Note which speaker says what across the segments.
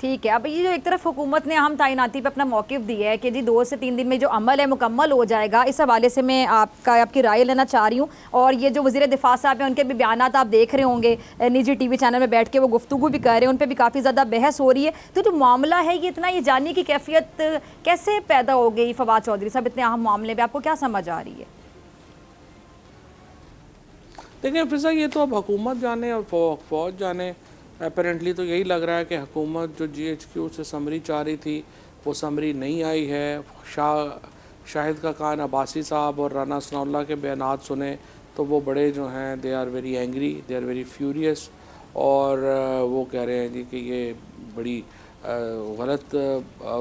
Speaker 1: ठीक है। अब ये जो एक तरफ हुकूमत ने अहम तैनाती पे अपना मौक़िफ़ दिया है कि जी 2 से 3 दिन में जो अमल है मुकम्मल हो जाएगा, इस हवाले से मैं आपकी राय लेना चाह रही हूँ। और ये जो वज़ीर दिफ़ा साहब हैं उनके भी बयानात आप देख रहे होंगे, निजी टीवी चैनल में बैठ के वो गुफ्तगू भी कर रहे हैं, उन पर भी काफ़ी ज़्यादा बहस हो रही है। तो जो मामला है ये इतना, ये जानने की कैफियत कैसे पैदा हो गई फवाद चौधरी साहब, इतने अहम मामले में आपको क्या समझ आ रही है?
Speaker 2: देखिए फिजा, ये तो अब हुकूमत जाने और फ़ौज जाने। अपेरेंटली तो यही लग रहा है कि हुकूमत जो GHQ से समरी चाह रही थी वो समरी नहीं आई है। शाहिद का खान अब्बासी साहब और राना सनाउल्लाह के बयानात सुने तो वो बड़े जो हैं they are very angry, they are very furious, और वो कह रहे हैं जी कि ये बड़ी गलत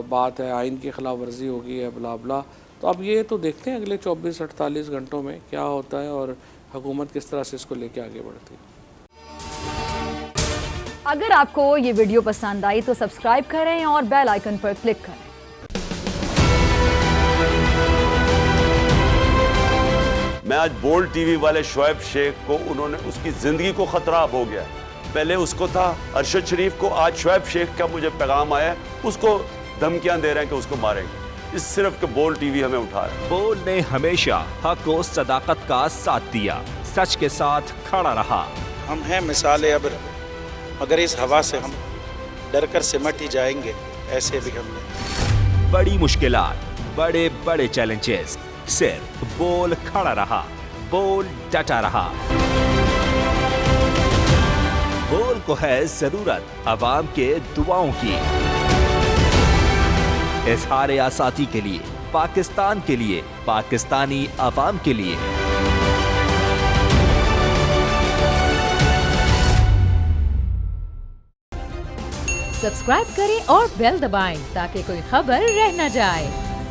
Speaker 2: बात है, आइन की खिलाफ वर्जी होगी है, बला बला। तो अब ये तो देखते हैं अगले 24-48 घंटों में क्या होता है और हुकूमत किस तरह से इसको लेके आगे बढ़ती है।
Speaker 1: अगर आपको ये वीडियो पसंद आई तो सब्सक्राइब करें और बेल आइकन पर क्लिक करें।
Speaker 3: मैं आज बोल्ड टीवी वाले शोएब शेख को, उन्होंने उसकी जिंदगी को खतरा अब हो गया। पहले उसको था अरशद शरीफ को, आज शोएब शेख का मुझे पैगाम आया, उसको धमकियां दे रहे हैं कि उसको मारेंगे। इस सिर्फ के बोल्ड टीवी हमें उठा है।
Speaker 4: बोल्ड ने हमेशा हक और सदाकत का साथ दिया, सच के साथ खड़ा रहा।
Speaker 5: हम हैं मिसाल अब्र, मगर इस हवा से हम डर कर सिमट ही जाएंगे, ऐसे भी हम नहीं।
Speaker 4: बड़ी मुश्किलात, बड़े बड़े चैलेंजेस, सिर्फ बोल खड़ा रहा, बोल डटा रहा। बोल को है जरूरत अवाम के दुआओं की। इजहार आसाती के लिए, पाकिस्तान के लिए, पाकिस्तानी अवाम के लिए।
Speaker 6: सब्सक्राइब करें और बेल दबाएं ताकि कोई खबर रह न जाए।